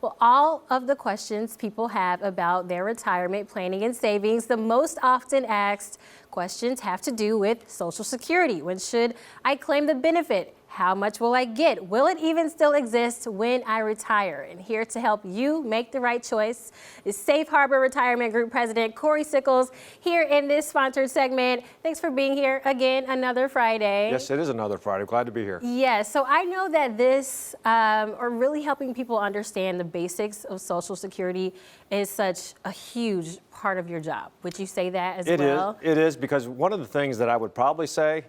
Well, all of the questions people have about their retirement planning and savings, the most often asked questions have to do with Social Security. When should I claim the benefit? How much will I get? Will it even still exist when I retire? And here to help you make the right choice is Safe Harbor Retirement Group President Corey Sickles here in this sponsored segment. Thanks for being here again, another Friday. Yes, it is another Friday. Glad to be here. Yes, so I know that this, or really helping people understand the basics of Social Security is such a huge part of your job. Would you say that as well? It is, because one of the things that I would probably say,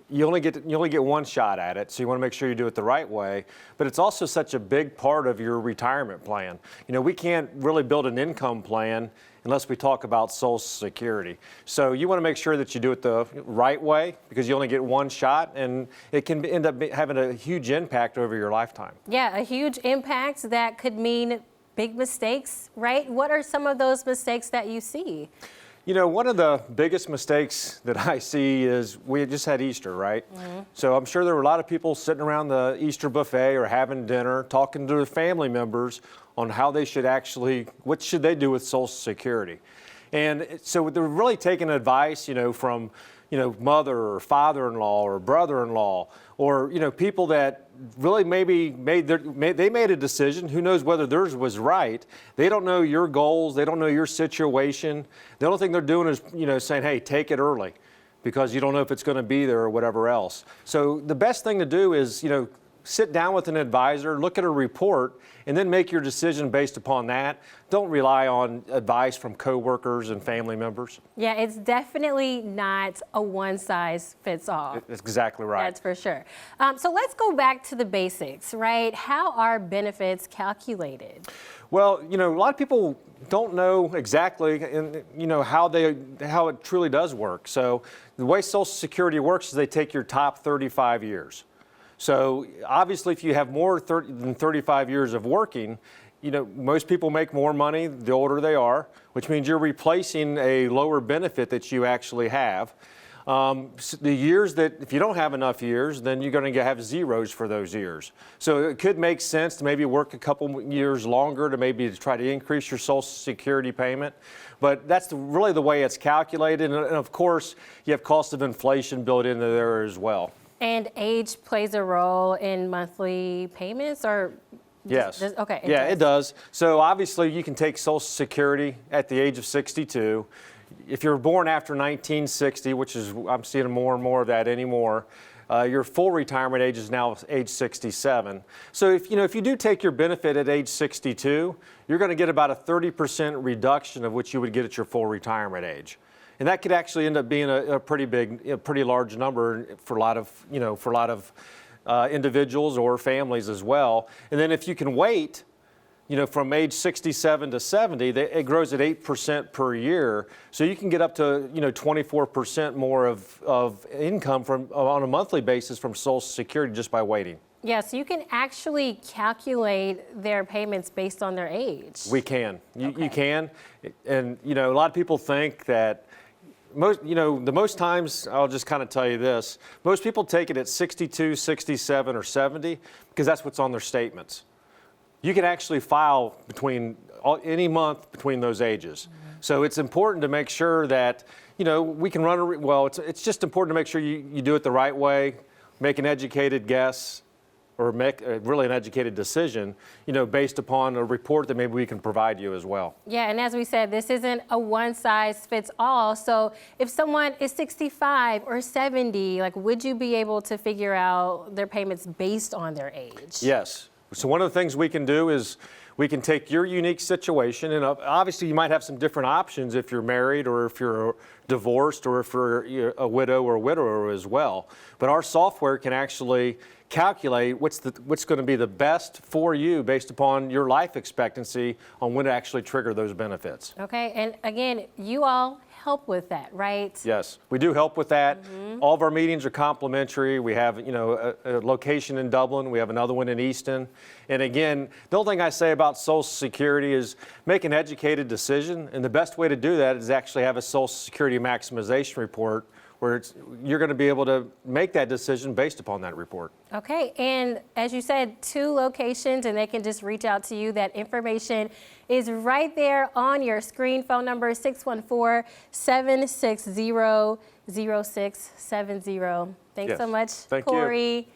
you only get one shot at it, so you want to make sure you do it the right way. But it's also such a big part of your retirement plan. You know, we can't really build an income plan unless we talk about Social Security. So you want to make sure that you do it the right way, because you only get one shot, and it can end up having a huge impact over your lifetime. Yeah, a huge impact that could mean big mistakes, right? What are some of those mistakes that you see? You know, one of the biggest mistakes that I see is we just had Easter, right? Mm-hmm. So I'm sure there were a lot of people sitting around the Easter buffet or having dinner, talking to their family members on how they should what should they do with Social Security. And so they're really taking advice, from, mother or father-in-law or brother-in-law, or, people that really maybe made a decision. Who knows whether theirs was right? They don't know your goals. They don't know your situation. The only thing they're doing is, saying, hey, take it early, because you don't know if it's going to be there or whatever else. So the best thing to do is, sit down with an advisor, look at a report, and then make your decision based upon that. Don't rely on advice from coworkers and family members. Yeah, it's definitely not a one-size-fits-all. That's exactly right. That's for sure. So let's go back to the basics, right? How are benefits calculated? Well, a lot of people don't know exactly, how it truly does work. So the way Social Security works is they take your top 35 years. So obviously, if you have more than 35 years of working, most people make more money the older they are, which means you're replacing a lower benefit that you actually have. The years that, if you don't have enough years, then you're going to have zeros for those years. So it could make sense to maybe work a couple years longer to try to increase your Social Security payment. But that's really the way it's calculated. And of course, you have cost of inflation built into there as well. And age plays a role in monthly payments, or? Yes. Okay. It does. So obviously you can take Social Security at the age of 62. If you're born after 1960, which is, I'm seeing more and more of that anymore, your full retirement age is now age 67. So if you do take your benefit at age 62, you're going to get about a 30% reduction of what you would get at your full retirement age. And that could actually end up being a pretty large number for a lot of individuals or families as well. And then if you can wait, from age 67 to 70, it grows at 8% per year. So you can get up to 24% more of income on a monthly basis from Social Security just by waiting. Yeah, so you can actually calculate their payments based on their age. We can. You can. And a lot of people think that the most times, I'll just kind of tell you this, most people take it at 62, 67, or 70 because that's what's on their statements. You can actually file any month between those ages. Mm-hmm. So it's important to make sure that, we can it's just important to make sure you do it the right way, make an educated guess, or make really an educated decision, based upon a report that maybe we can provide you as well. Yeah, and as we said, this isn't a one-size-fits-all. So if someone is 65 or 70, would you be able to figure out their payments based on their age? Yes. So one of the things we can do is we can take your unique situation, and obviously you might have some different options if you're married or if you're divorced or if you're a widow or a widower as well. But our software can actually calculate what's going to be the best for you based upon your life expectancy on when to actually trigger those benefits. Okay, and again, you all help with that, right? Yes, we do help with that. Mm-hmm. All of our meetings are complimentary. We have, a location in Dublin. We have another one in Easton. And again, the only thing I say about Social Security is make an educated decision. And the best way to do that is actually have a Social Security maximization report where you're going to be able to make that decision based upon that report. Okay, and as you said, 2 locations, and they can just reach out to you. That information is right there on your screen. Phone number is 614-760-0670. Thanks Yes. so much, Thank you. Corey.